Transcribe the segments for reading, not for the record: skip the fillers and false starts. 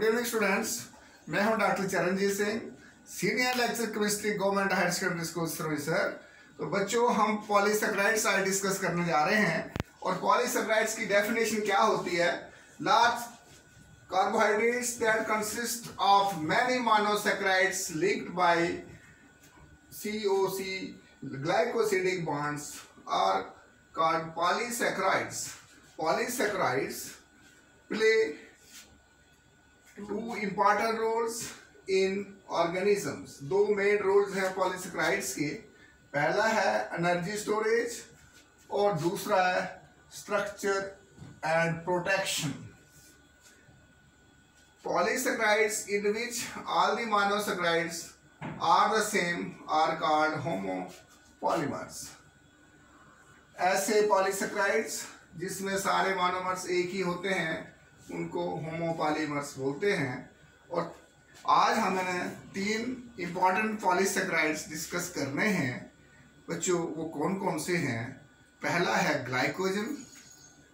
Good evening students, मैं हूं doctor Charanjeet Singh, senior lecture chemistry government higher secondary school sir. तो बच्चों, हम पॉलीसेकेराइड्स आज डिस्कस करने जा रहे हैं। और पॉलीसेकेराइड्स की डेफिनेशन क्या होती है? Large carbohydrates that consist of many monosaccharides linked by COC glycosidic bonds are called polysaccharides. Polysaccharides play two important roles in organisms. दो मेन रोल्स हैं पॉलीसेकेराइड्स के। पहला है एनर्जी स्टोरेज और दूसरा है structure and protection. Polysaccharides in which all the monosaccharides are the same are called homopolymers. ऐसे polysaccharides जिसमें सारे मोनोमर्स एक ही होते हैं उनको होमोपॉलीमर्स बोलते हैं। और आज हमने 3 इम्पॉर्टेंट पॉलीसेकेराइड्स डिस्कस करने हैं बच्चों। वो कौन कौन से हैं? पहला है ग्लाइकोजन,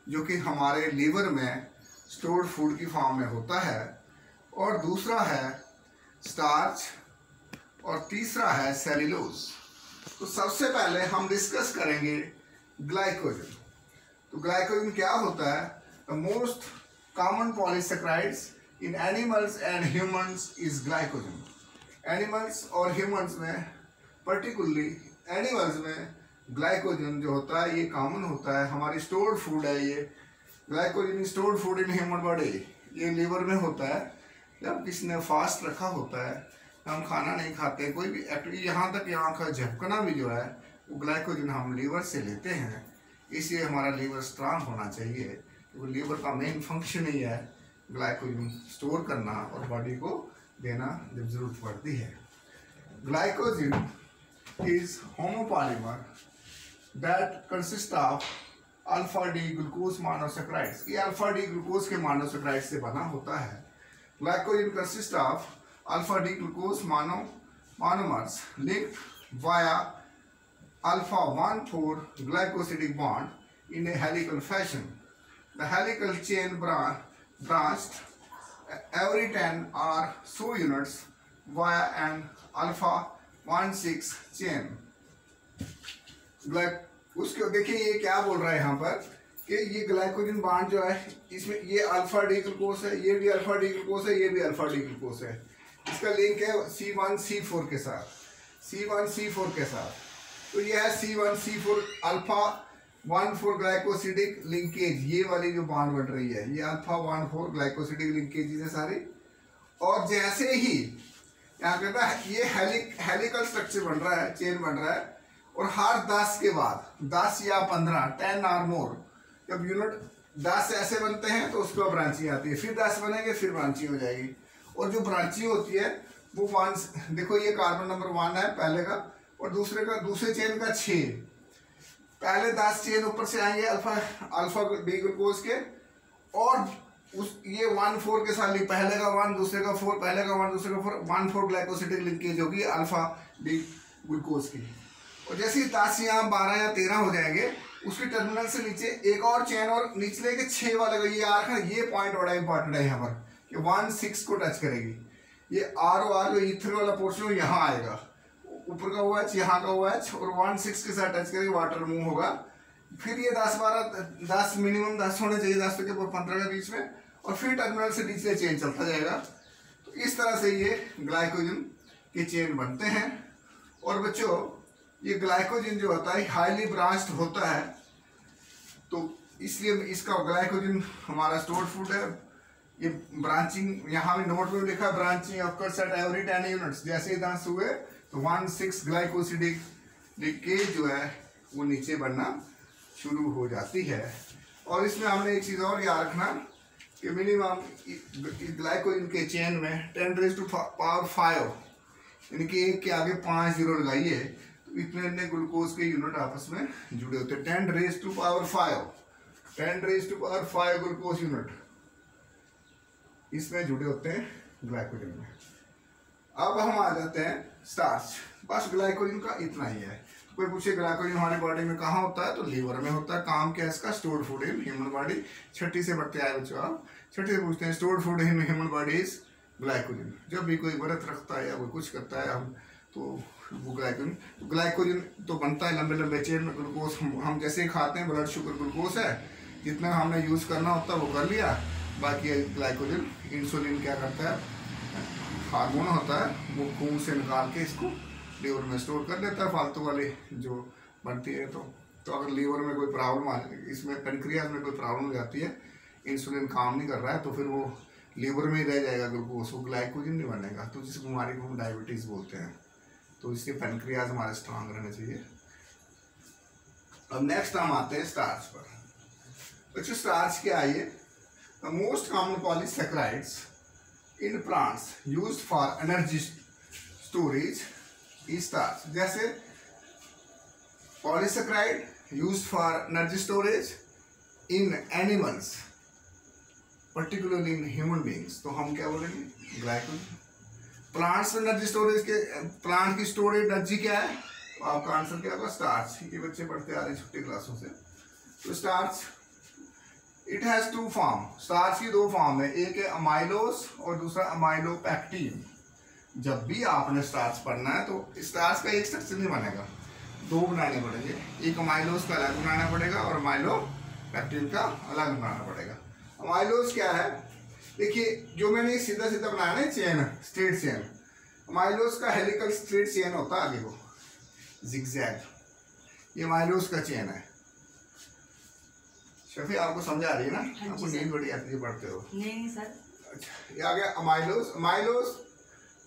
जो कि हमारे लीवर में स्टोर्ड फूड की फॉर्म में होता है, और दूसरा है स्टार्च, और तीसरा है सेल्यूलोज। तो सबसे पहले हम डिस्कस करेंगे ग्लाइकोजन। तो ग्लाइकोजन क्या होता है? The most common polysaccharides in animals and humans is glycogen. Animals और ह्यूमंस में, पर्टिकुलरली एनिमल्स में ग्लाइकोजन जो होता है ये कॉमन होता है। हमारी स्टोर्ड फूड है ये glycogen. Stored food in human body, ये लीवर में होता है। जब किसी ने फास्ट रखा होता है, हम खाना नहीं खाते, कोई भी एक्टिविटी, यहाँ तक यहाँ का झपकना भी जो है वो ग्लाइकोजन हम लीवर से लेते हैं। इसलिए हमारा लीवर स्ट्रांग होना चाहिए, क्योंकि लीवर का मेन फंक्शन ही है ग्लाइकोजन स्टोर करना और बॉडी को देना जब जरूरत पड़ती है। Glycogen is homopolymer that consist of alpha D glucose monosaccharides. ये अल्फा डी ग्लूकोज के मोनोसैकेराइड से बना होता है। Glycogen consist of alpha D glucose monomers linked via alpha 1,4 glycosidic bond in a helical fashion. The helical chain branched every 10 or so units via an alpha 1,6 chain. उसके देखिए ये क्या बोल रहा है यहाँ पर कि ये ग्लाइकोजन बॉन्ड जो है इसमें ये अल्फा डी ग्लूकोज है, ये भी अल्फा डी ग्लूकोज है, ये भी अल्फा डी ग्लूकोज है। इसका लिंक है C1C4 के साथ, C1C4 के साथ। तो ये है C1C4 अल्फा 1,4 ग्लाइकोसिडिक लिंकेज। ये वाली जो बॉन्ड बन रही है ये अल्फा 1,4 ग्लाइकोसिडिक लिंकेज है सारी। और जैसे ही यहाँ कहता है ये हेलिकल स्ट्रक्चर बन रहा है, चेन बन रहा है, और हर 10 के बाद 10 या 15 10 और मोर, जब यूनिट 10 ऐसे बनते हैं तो उसके बाद ब्रांचिंग आती है, फिर 10 बनेंगे, फिर ब्रांचिंग हो जाएगी। और जो ब्रांचिंग होती है वो 1, देखो ये कार्बन नंबर 1 है पहले का, और दूसरे चेन का 6। पहले 10 चेन ऊपर से आएंगे अल्फा डी ग्लूकोज के, और ये 1,4 के साथ पहले का 1 दूसरे का 4, पहले का 1 दूसरे का 4, 1,4 ग्लाइकोसिडिक लिंकेज होगी अल्फा डी ग्लूकोज की। और जैसे ही 10 या 12 या 13 हो जाएंगे, उसके टर्मिनल से नीचे एक और चेन, और निचले के 6 वाले का ये आर्क है, ये पॉइंट बड़ा इंपॉर्टेंट है यहाँ पर कि 1,6 को टच करेगी। ये R जो ईथर वाला पोर्शन यहाँ आएगा, ऊपर का OH यहाँ का OH, और 1,6 के साथ टच करेगी, वाटर मूव होगा। फिर ये 10 मिनिमम 10 होने चाहिए, 10 के 15 के बीच में, और फिर टर्मिनल से नीचे चेन चलता जाएगा। तो इस तरह से ये ग्लाइकोजन के चेन बनते हैं। और बच्चों, ये ग्लाइकोजन जो होता है हाईली ब्रांच्ड होता है, तो इसलिए इसका ग्लाइकोजन हमारा स्टोर्ड फूड है। ये ब्रांचिंग यहाँ भी नोट में लिखा, branching occurs eight every 10 units. जैसे ही 10 हुए तो 1,6 ग्लाइकोसिडिक लिंकेज जो है वो नीचे बनना शुरू हो जाती है। और इसमें हमने एक चीज़ और याद रखना कि मिनिमम ग्लाइकोजन के चेन में 10⁵ यानी कि 1 के आगे 5 जीरो लगाइए तो इतने ग्लूकोज के यूनिट आपस में जुड़े होते हैं। 10⁵ ग्लूकोज यूनिट इसमें जुड़े होते हैं ग्लाइकोजन में। अब हम आ जाते हैं स्टार्च। बस ग्लाइकोजन का इतना ही है। कोई पूछे ग्लाइकोजन हमारी बॉडी में कहाँ होता है, तो लीवर में होता है। काम क्या है इसका? Stored food in human body. छठी से बढ़ते आए बच्चों आप। छठे से पूछते हैं stored food in human body is glycogen. जब भी कोई व्रत रखता है या कोई कुछ करता है हम तो वो ग्लाइकोजन तो बनता है लंबे लंबे चेन में। ग्लूकोज हम जैसे ही खाते हैं, ब्लड शुगर ग्लूकोज है, जितना हमने यूज़ करना होता है वो कर लिया, बाकी ग्लाइकोजन इंसुलिन क्या करता है, हार्मोन होता है, वो खून से निकाल के इसको लीवर में स्टोर कर देता है, फालतू वाली जो बनती है। तो अगर लीवर में कोई प्रॉब्लम आ, इसमें पेनक्रियाज में कोई प्रॉब्लम हो जाती है, इंसुलिन काम नहीं कर रहा है, तो फिर वो लीवर में ही रह जाएगा ग्लूकोज, वो ग्लाइकोजन नहीं बनेगा। तो जिस बीमारी को हम डायबिटीज़ बोलते हैं, तो इसके पेनक्रियाज हमारे स्ट्रांग रहने चाहिए। अब नेक्स्ट हम आते हैं स्टार्च पर। बच्चों स्टार्च क्या है? ये the most common polysaccharides in plants used for energy storage is starch. जैसे polysaccharide used for energy storage in animals, particularly in human beings, तो हम क्या बोलेंगे? ग्लाइकोजन। प्लांट्स में एनर्जी स्टोरेज के, प्लांट की स्टोरेज एनर्जी क्या है? तो आपका आंसर क्या होगा? स्टार्च। ये बच्चे पढ़ते आ रहे हैं छोटी क्लासों से। तो starch it has two form. Starch की दो फॉर्म है, एक है अमाइलोज और दूसरा अमाइलोपैक्टिन। जब भी आपने स्टार्च पढ़ना है तो स्टार्च का एक स्ट्रक्चर नहीं बनेगा, दो बनाने पड़ेंगे, एक अमाइलोज का अलग बनाना पड़ेगा और अमाइलोपैक्टिन का अलग बनाना पड़ेगा। अमाइलोज क्या है? देखिए जो मैंने सीधा सीधा बनाया ना चेन, स्ट्रेट चेन, अमाइलोज का हेलिकल स्ट्रेट चेन होता है आगे को जिगजैग, ये अमाइलोज का चेन है। शफी आपको समझ आ रही है ना? आपको नींद बड़ी आती है पढ़ते हो? नहीं सर। अच्छा, ये आ गया अमाइलोज। अमाइलोज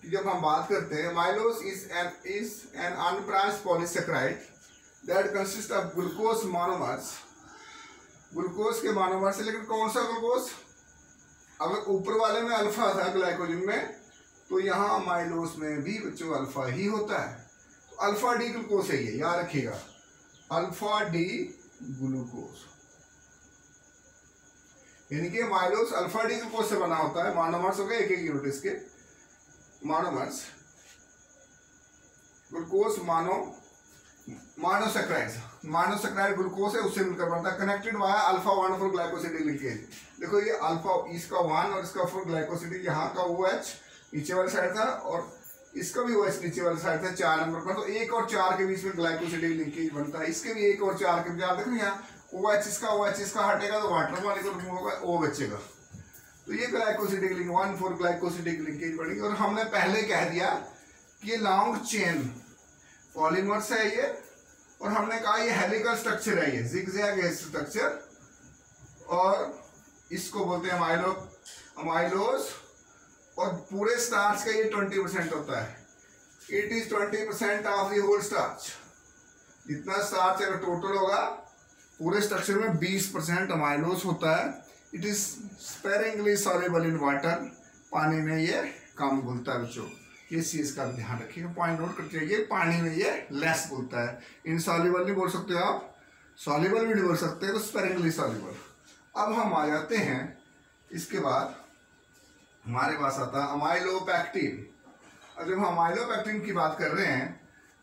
की जब हम बात करते हैं, amylose is an unbranched polysaccharide that consist of glucose monomers. Glucose के मोनोमर से, लेकिन कौन सा ग्लूकोज? अगर ऊपर वाले में अल्फा था ग्लाइकोजन में, तो यहाँ अमाइलोज में भी बच्चों अल्फा ही होता है। तो अल्फा डी ग्लूकोज है ये, याद रखिएगा, अल्फा डी ग्लूकोज, यानी कि अमाइलोज अल्फा डी ग्लूकोज से बना होता है। मोनोमर्स हो गए एक एक यूनिट इसके, मोनोमर्स, ग्लूकोज मोनोसैकेराइड ग्लूकोज है, उससे मिलकर बनता है, connected via alpha 1 for glycosidic linkage. देखो ये अल्फा, इसका 1 और इसका 4 ग्लाइकोसिडिक, यहाँ का OH नीचे वाली साइड था और इसका भी OH नीचे वाली साइड था 4 नंबर पर, तो 1 और 4 के बीच में ग्लाइकोसिडिक लिंकेज बनता है। इसके भी 1 और 4 के बीच, आप देखो यहाँ OH इसका हटेगा तो वाटर वाले को रिमूव होगा, O बचेगा, तो ये ग्लाइकोसिडिक लिंक 1 4 ग्लाइकोसिडिक लिंकेज बनेगी। और हमने पहले कह दिया कि ये लॉन्ग चेन पॉलीमर्स है ये, और हमने कहा ये हेलिकल स्ट्रक्चर है, ये जिगजैग स्ट्रक्चर, और इसको बोलते हैं अमाइलोज। और पूरे स्टार्च का ये 20% होता है, it is 20% of the whole starch. जितना स्टार्च अगर टोटल होगा पूरे स्ट्रक्चर में 20% अमाइलोज होता है। It is sparingly soluble in water, पानी में ये कम घुलता है बच्चों, इस चीज़ का ध्यान रखिएगा, पॉइंट नोट करते रहिए। पानी में ये लेस घुलता है, इनसॉल्युबल नहीं बोल सकते हो आप, सॉल्युबल भी नहीं बोल सकते, तो स्पेरिंगली सॉल्युबल। अब हम आ जाते हैं, इसके बाद हमारे पास आता है अमाइलोपैक्टिन। अब जब हम अमाइलोपैक्टिन की बात कर रहे हैं,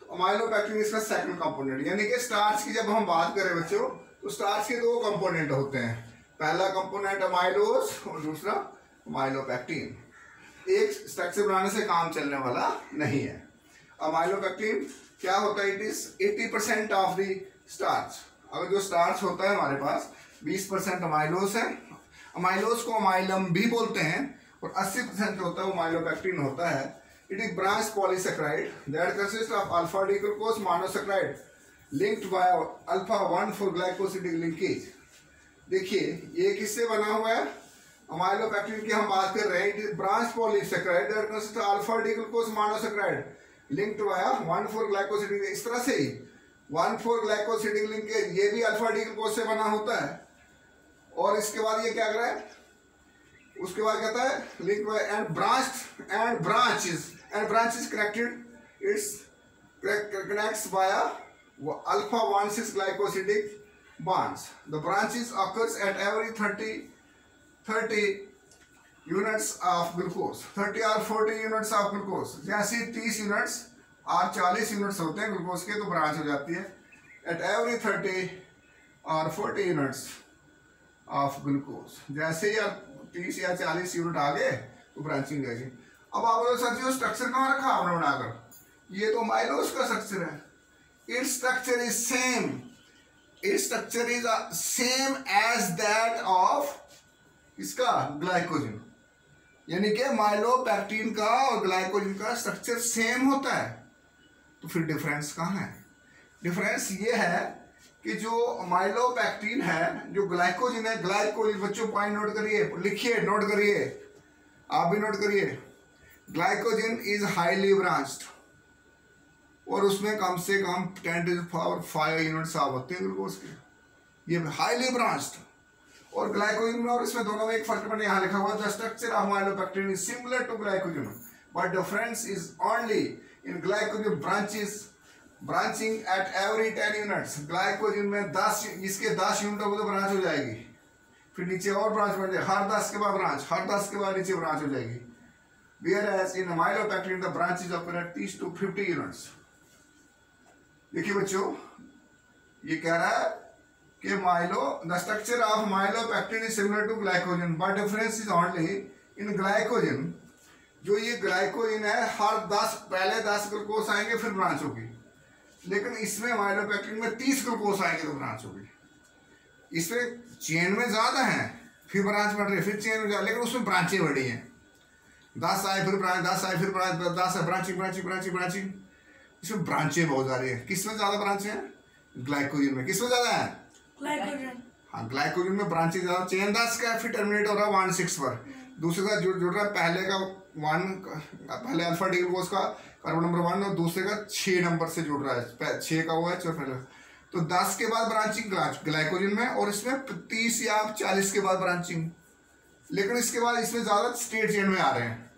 तो अमाइलोपैक्टिन इसका सेकंड कंपोनेंट, यानी कि स्टार्च की जब हम बात करें बच्चों, तो स्टार्च के दो कंपोनेंट होते हैं, पहला कंपोनेंट अमाइलोज और दूसरा अमाइलोपैक्टिन। एक स्ट्रक्चर बनाने से काम चलने वाला नहीं है। अमाइलोपैक्टिन क्या होता है? It is 80% of the starch. अगर जो स्टार्च होता है हमारे पास 20% अमाइलोज है, अमाइलोज को अमाइलम भी बोलते हैं, और 80% जो होता है वो अमाइलोपैक्टिन होता है। It is branch polysaccharide that consist of alpha D glucose monosaccharide linked by alpha 1 4 glycosidic linkage. देखिए ये किससे बना हुआ है? अमाइलोपैक्टिन की हम बात कर रहे हैं। It is branch polysaccharide that consist of alpha D glucose monosaccharide linked by 1 4 glycosidic. इस तरह से ही 1 4 ग्लाइकोसिडिक लिंकेज, ये भी अल्फा डी ग्लूकोज से बना होता है। और इसके बाद ये क्या कर रहा है? उसके बाद कहता है link by and branch is connected, it's connects via alpha 1 6 glycosidic bonds. The branches occurs at every 30 units of glucose, 30 or 40 units of glucose। जैसे 30 यूनिट्स और 40 यूनिट्स होते हैं ग्लूकोज के, तो ब्रांच हो जाती है at every 30 or 40 units of glucose। जैसे ही 30 या 40 यूनिट आगे तो ब्रांचिंग जाएगी। अब आप बोलो सर जी वो स्ट्रक्चर कहाँ रखा आपने बनाकर, ये तो माइलोस का स्ट्रक्चर है। Its structure is same, its structure is same as that of इसका ग्लाइकोजन, यानी कि माइलोपेक्टिन का और ग्लाइकोजन का स्ट्रक्चर सेम होता है। तो फिर डिफरेंस कहाँ है? डिफरेंस ये है कि जो माइलोपेक्टिन है, जो ग्लाइकोजन है, ग्लाइकोजन बच्चों पॉइंट नोट करिए, लिखिए, नोट करिए, आप भी नोट करिए। ग्लाइकोजन इज हाईली ब्रांच्ड और उसमें कम से कम 10⁵ यूनिट्स आप होते हैं ग्लूकोज के, ये हाईली ब्रांच्ड। और ग्लाइकोजन में और इसमें दोनों में एक फर्क मैंने यहाँ लिखा हुआ है, the structure of amylopectin is similar to glycogen but difference is only in glycogen branching at every 10 units. Glycogen में 10, इसके 10 यूनिटों को तो ब्रांच हो जाएगी, फिर नीचे और ब्रांच बन जाएगी, हर 10 के बाद ब्रांच, हर 10 के बाद नीचे ब्रांच हो जाएगी। Whereas in amylopectin the branches occur at 30 to 50 units. देखिए बच्चों, ये कह रहा है कि the structure of amylopectin is similar to glycogen but difference is only in glycogen. जो ये ग्लाइकोजन है, हर 10 पहले 10 ग्लूकोज आएंगे फिर ब्रांच होगी, लेकिन इसमें माइलोपेक्टिन में 30 ग्लूकोज आएंगे तो ब्रांच होगी। इसमें चेन में ज्यादा है, फिर ब्रांच बढ़ रही है, फिर चेन में ज्यादा, लेकिन उसमें ब्रांचें बढ़ी हैं। 10 आए फिर ब्रांच, 10 आए फिर ब्रांच, 10 है ब्रांचिंग। इसमें ब्रांचें बहुत सारी है। किसमें ज्यादा ब्रांचें हैं? ग्लाइकोजन में। किसमें ज्यादा है? ग्लाइकोजन। हाँ, ग्लाइकोजन में ब्रांचें ज्यादा। चेन 10 का है, फिर टर्मिनेट हो रहा है 1,6 पर, दूसरे का जुड़ रहा है पहले का 1, पहले अल्फा डी ग्लूकोज का कार्बन नंबर 1 और दूसरे का 6 नंबर से जुड़ रहा है, 6 का हुआ है पहले। तो 10 के बाद ब्रांचिंग ग्लाइकोजन में, और इसमें 30 या 40 के बाद ब्रांचिंग। लेकिन इसके बाद इसमें ज्यादा स्ट्रेट चेन में आ रहे हैं,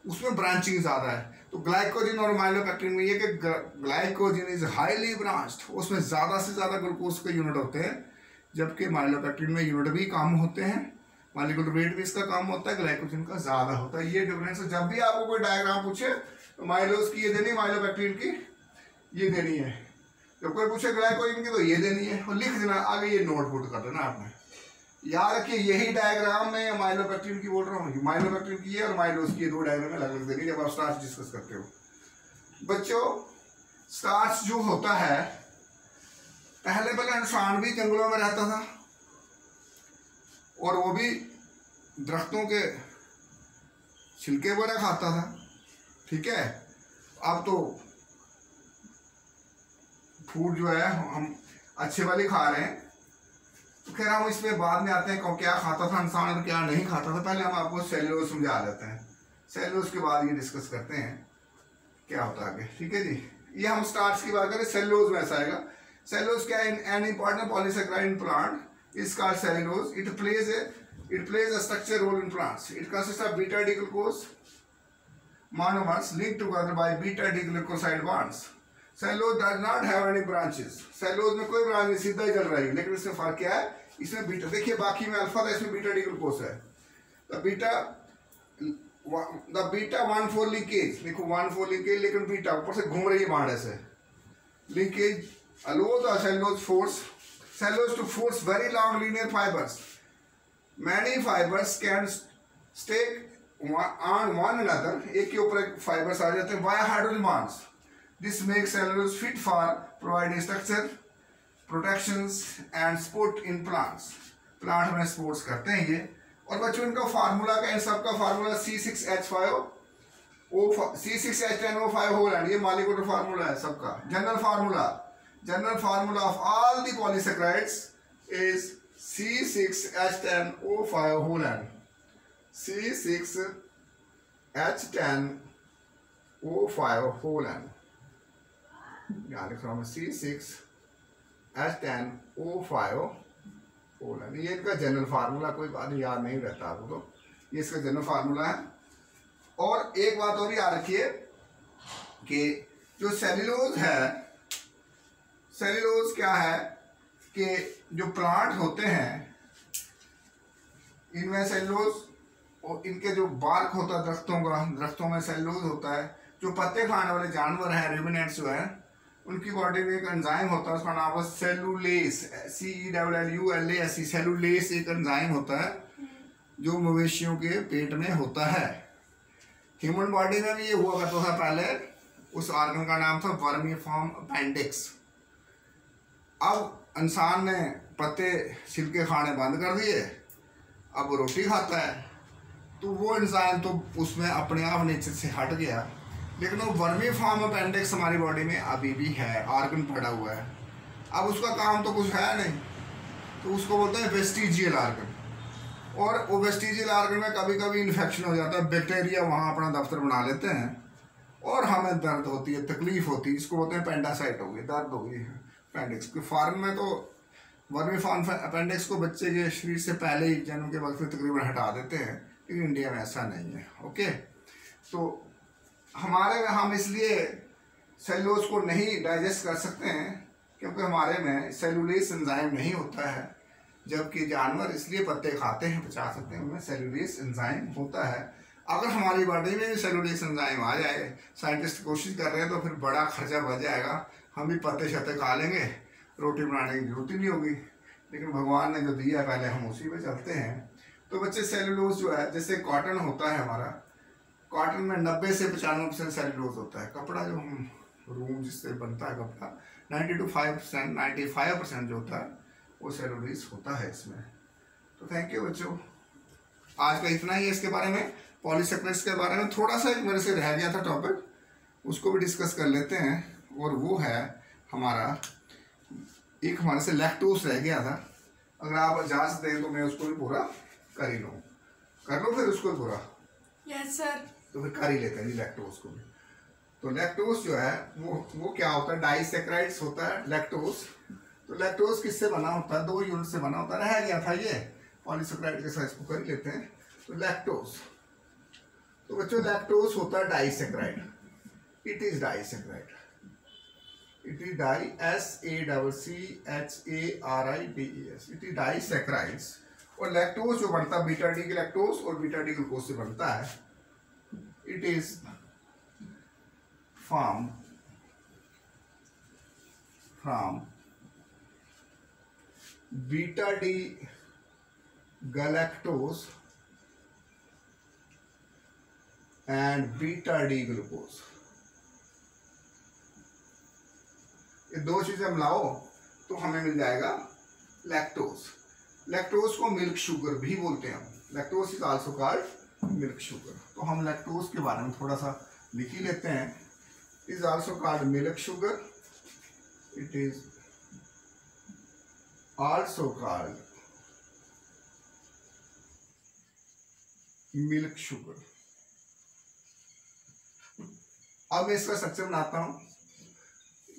उसमें ब्रांचिंग ज्यादा है। तो ग्लाइकोजन और माइलोपेक्टिन में ये कि ग्लाइकोजन इज हाईली ब्रांच्ड, उसमें ज्यादा से ज्यादा ग्लूकोज के यूनिट होते हैं, जबकि माइलोपेक्टिन में यूनिट भी कम होते हैं, मॉलिक्यूलर वेट भी इसका कम होता है, ग्लाइकोजन का ज्यादा होता है। ये डिफरेंस है। जब भी आपको कोई डायग्राम पूछे तो माइलोस की ये देनी, माइलोपेक्टिन की ये देनी है। जब कोई पूछे ग्लाइकोजन की तो ये देनी है, और लिख देना आगे, ये नोटबुक कर देना आपने। याद रखिए, यही डायग्राम में माइलोपेक्टिन की बोल रहा हूँ, माइलोपेक्टिन की है और माइलोस की, 2 डायग्राम अलग अलग देनी जब आप स्टार्च डिस्कस करते हो। बच्चों, स्टार्च जो होता है, पहले इंसान भी जंगलों में रहता था और वो भी दरख्तों के छिलके वगैरह खाता था, ठीक है। अब तो फूड जो है हम अच्छे वाले खा रहे हैं, तो खैर हम इसमें बाद में आते हैं क्या खाता था इंसान और क्या नहीं खाता था। पहले हम आपको सेल्यूलोज समझा देते हैं, सेल्यूलोज के बाद ये डिस्कस करते हैं क्या होता है आगे, ठीक है जी। ये हम स्टार्च की बात करें, सेल्यूलोज में ऐसा आएगा। सेल्यूलोज क्या है? An important polysaccharide in plant is called cellulose. It plays a structure role in plants. It consist of beta D glucose monomers linked together by beta diglycoside bonds. Cellulose does not have any branches. Cellulose में कोई branch नहीं, सीधा ही चल रही है, लेकिन इसमें फर्क क्या है? इसमें बीटा, देखिए बाकी में अल्फा था, इसमें बीटा डी ग्लूकोज है। द बीटा 1,4 लिंकेज, देखो 1,4 लिंकेज, लेकिन बीटा ऊपर से घूम रही है बाहर ऐसे। Linkage allows the cellulose to force very long linear fibers. Many fibers can stick on one another, एक के ऊपर एक फाइबर्स आ जाते हैं via hydrogen bonds. This makes cellulose fit for providing structure, protections and support in plants. Plant में supports करते हैं ये। और बच्चों, इनका फार्मूला का, इन सब का फार्मूला C6H10O5 होल एंड, ये मॉलिक्यूलर फार्मूला है सबका। General formula of all the polysaccharides is C6H10O5 whole n, C6H10O5 whole n, यहाँ लिख रहा हूँ C6H10O5 होल एंड। ये इनका जनरल फार्मूला, कोई बात नहीं, याद नहीं रहता आपको तो ये इसका जनरल फार्मूला है। और एक बात और याद रखिए कि जो सेल्यूलोज है, सेल्यूलोज क्या है कि जो प्लांट होते हैं इनमें सेल्यूलोज, और इनके जो बार्क होता है दरख्तों में सेल्यूलोज होता है। जो पत्ते खाने वाले जानवर हैं, रुमिनेंट्स जो है, उनकी बॉडी में एक एंजाइम होता है, उसका नाम है सेलुलेस, CELLULASE। सेलुलेस एक एंजाइम होता है जो मवेशियों के पेट में होता है। ह्यूमन बॉडी में भी ये हुआ करता था पहले। उस ऑर्गन का नाम था वर्मीफॉर्म अपेंडिक्स। अब इंसान ने पत्ते छिलके खाने बंद कर दिए, अब वो रोटी खाता है, तो वो इंसान तो उसमें अपने आप नेचर से हट गया। लेकिन वो वर्मीफॉर्म अपेंडिक्स हमारी बॉडी में अभी भी है, ऑर्गन पड़ा हुआ है। अब उसका काम तो कुछ है नहीं, तो उसको बोलते हैं वेस्टिजियल ऑर्गन। और वो वेस्टिजियल ऑर्गन में कभी कभी इन्फेक्शन हो जाता है, बैक्टीरिया वहाँ अपना दफ्तर बना लेते हैं और हमें दर्द होती है, तकलीफ होती है। इसको बोलते हैं पेंडासाइट हो गई, दर्द हो गई अपेंडिक्स के। फॉरेन में तो वर्मीफॉर्म अपेंडिक्स को बच्चे के शरीर से पहले ही जन्म के वक्त में तकरीबन हटा देते हैं, लेकिन इंडिया में ऐसा नहीं है। ओके, तो हमारे में हम इसलिए सेलुलोज को नहीं डाइजेस्ट कर सकते हैं क्योंकि हमारे में सेलुलेस एंजाइम नहीं होता है, जबकि जानवर इसलिए पत्ते खाते हैं, बचा सकते हैं, उनमें सेलुलेस एंजाइम होता है। अगर हमारी बॉडी में भी सेलुलेस एंजाइम आ जाए, साइंटिस्ट कोशिश कर रहे हैं, तो फिर बड़ा खर्चा बढ़ जाएगा। हम भी पत्ते शत्ते खा लेंगे, रोटी बनाने की जरूरत ही नहीं होगी। लेकिन भगवान ने जो दिया पहले हम उसी पे चलते हैं। तो बच्चे सेलुलोज जो है, जैसे कॉटन होता है हमारा, कॉटन में 90 से 95% सेलुलोज होता है। कपड़ा जो हम रूम जिससे बनता है कपड़ा, 95% जो होता है वो सेलुलोज होता है इसमें। तो थैंक यू बच्चों, आज का इतना ही है इसके बारे में। पॉलीसेक्रेट्स के बारे में थोड़ा सा मेरे से रह गया था टॉपिक, उसको भी डिस्कस कर लेते हैं। और वो है हमारा एक हमारे से लैक्टोज रह गया था। अगर आप इजाज़त दें तो मैं उसको भी पूरा कर ही लूँ, कर लो फिर उसको भी पूरा। Yes sir. तो फिर कर ही लेते हैं जी लैक्टोज को भी। तो लैक्टोज जो है वो क्या होता है, डाइसेक्राइड्स होता है लैक्टोज। तो लैक्टोज किससे बना होता है, 2 यूनिट से बना होता है। रह गया था ये पॉलीसेक्राइड के साथ, इसको कर ही लेते हैं। तो लैक्टोज, तो बच्चों लैक्टोज होता है disaccharide. It is disaccharide, it is di SACCHARIDES, it is disaccharides. और लैक्टोज जो बनता है बीटा डी लैक्टोज और बीटा डी ग्लूकोज से बनता है। It is form from beta D galactose and beta D glucose. ये 2 चीजें मिलाओ तो हमें मिल जाएगा लैक्टोज। लैक्टोज को मिल्क शुगर भी बोलते हैं हम। Lactose is also called milk sugar. तो हम लैक्टोज के बारे में थोड़ा सा लिख ही लेते हैं। Is also called milk sugar, it is also called milk sugar. अब मैं इसका स्ट्रक्चर बनाता हूं।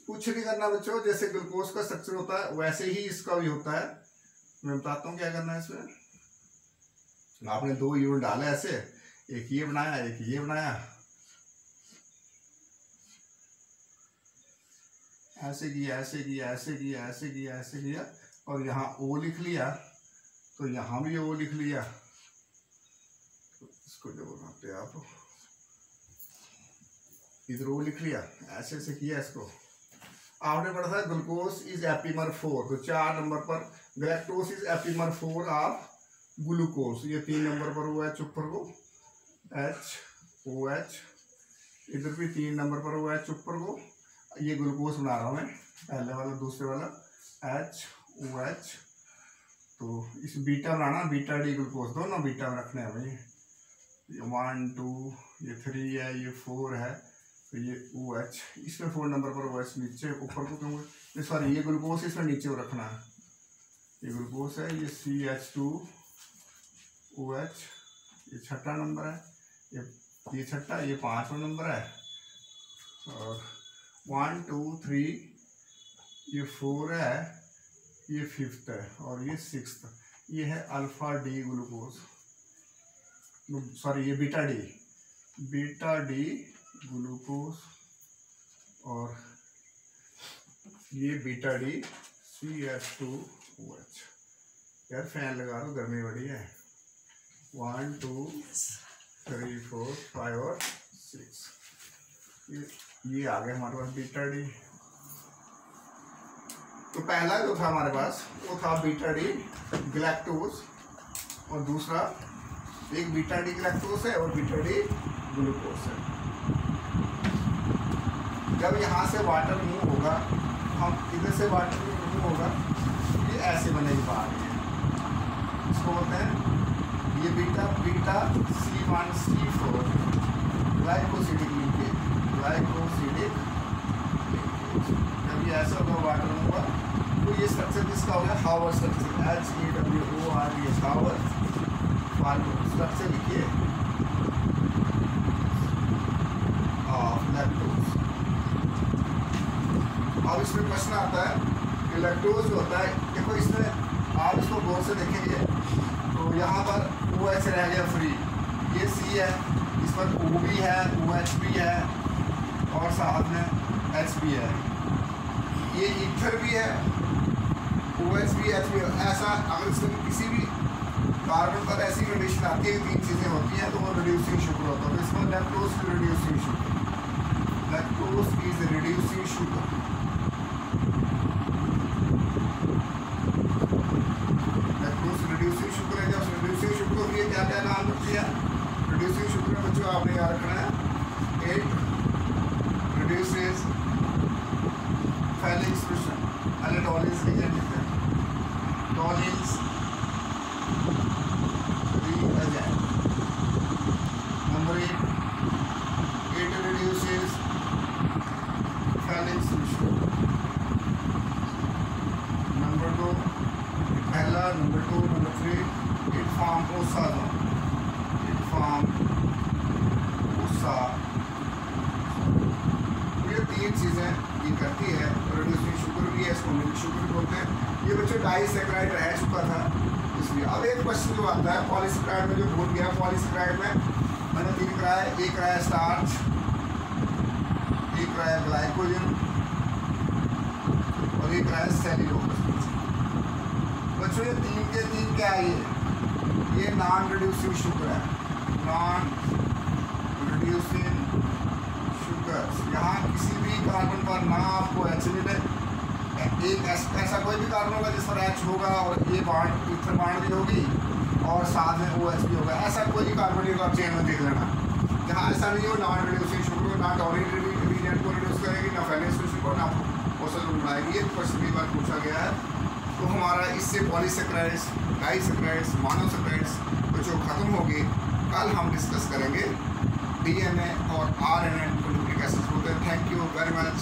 कुछ नहीं करना बच्चों, जैसे ग्लूकोज का स्ट्रक्चर होता है वैसे ही इसका भी होता है। मैं बताता हूँ क्या करना है इसमें। आपने 2 यूनिट डाला ऐसे, एक ये बनाया एक ये बनाया, ऐसे किया ऐसे किया ऐसे किया ऐसे किया ऐसे किया, और यहाँ O लिख लिया तो यहाँ भी O लिख लिया। तो इसको जो बनाते आप इधर O लिख लिया, ऐसे ऐसे किया इसको। आपने पढ़ा था ग्लूकोज इज एपिमर 4, तो 4 नंबर पर galactose is epimer 4 of glucose. ये 3 नंबर पर हुआ है ऊपर को HOH, इधर भी 3 नंबर पर हुआ है ऊपर को। ये ग्लूकोज बना रहा हूँ मैं, पहले वाला दूसरे वाला HOH। तो इस बीटा बनाना, बीटा डी ग्लूकोज, दोनों बीटा में रखने हैं भाई। ये 1 2 ये 3 है, ये 4 है, तो ये OH इसमें 4 नंबर पर OH नीचे ऊपर को क्यों, सॉरी ये ग्लूकोज इसमें नीचे को रखना है। ये ग्लूकोज है, ये CH2OH, ये 6ठा नंबर है, ये 6ठा, ये 5वां नंबर है, और 1 2 3 ये 4 है, ये 5th है, और ये 6th। ये है अल्फा डी ग्लूकोज, सॉरी ये बीटा डी ग्लूकोज, और ये बीटा डी CH2OH। यार फैन लगा दो, गर्मी बड़ी है। 1 2 3 4 5 और 6, ये आ गया हमारे पास बीटा डी। तो पहला जो था हमारे पास वो था बीटा डी गैलेक्टोज, और दूसरा एक बीटा डी लैक्टोज है और बीटा डी ग्लूकोज है। जब यहाँ से वाटर मूव होगा, हम इधर से वाटर मूव होगा, ये ऐसे बनेगी बाहर, इसको बोलते हैं ये beta C1 C4 glycosidic linkage, glycosidic linkage. जब ये ऐसा होगा वाटर मूव होगा तो ये स्ट्रक्चर किसका होगा, Haworth structure, HAWORD, Haworth structure लिखिए ऑफ लैक्टोज। अब इसमें प्रश्न आता है कि लैक्टोज जो होता है, देखो इसमें आप इसको गौर से देखेंगे तो यहाँ पर OH रह गया फ्री, ये C है, इस पर O भी है, OH भी है और साथ में H भी है, ये ईथर भी है, OH भी H भी है। ऐसा अगर इसमें किसी भी कार्बन पर ऐसी कंडीशन आती है, तीन चीज़ें होती हैं, तो वो रिड्यूसिंग शुगर होता है। तो इसमें लैक्टोज की reducing sugar, lactose is reducing sugar. Lactose reducing sugar है। जब रिड्यूसिंग शुगर होती है, क्या क्या नाम रखती है रिड्यूसिंग शुगर में बच्चों, आपने याद रखना है, it reduces Fehling solution, Tollens agent है, Tollens number 8, it reduces Fehling solution. Number 2 पहला, number 2, number 3 it form OSA, it form OSA। ये तीन चीज़ें ये करती है, रिड्यूसिंग शुगर भी है, इसको मिल्क शुगर बोलते हैं। ये बच्चों डाइसैकेराइड रह चुका था इसलिए। अब एक क्वेश्चन जो आता है पॉलीसैकेराइड में, जो भूल गया, पॉलीसैकेराइड में मैंने 3 कराया, एक कराया स्टार्च, एक कराया ग्लाइकोजन और एक कराया सेल्यूलोज। बच्चों ये 3 के 3 क्या है, ये नॉन रिड्यूसिंग शुगर है, नॉन रिड्यूसिंग शुगर। यहाँ किसी भी कार्बन पर ना आपको H मिले, एक ऐसा कोई भी कार्बन होगा जिस पर H होगा और ये बांड ईथर बांड भी होगी और साथ में OH भी होगा, ऐसा कोई भी कार्बन आप चेन में देख लेना। जहाँ ऐसा नहीं हो, नॉन रिड्यूसिंग शुगर ना टॉलिन इंग्रेडिएंट को रिड्यूस करेगी, ना फैलिक सॉल्यूशन को, ना OSA बनाएगी। ये क्वेश्चन कई बार पूछा गया है। तो हमारा इससे पॉलीसैकेराइड्स, डाइसैकेराइड्स, मोनोसैकेराइड्स बच्चों खत्म हो गए। कल हम डिस्कस करेंगे DNA और RNA nucleic acids. Thank you very much.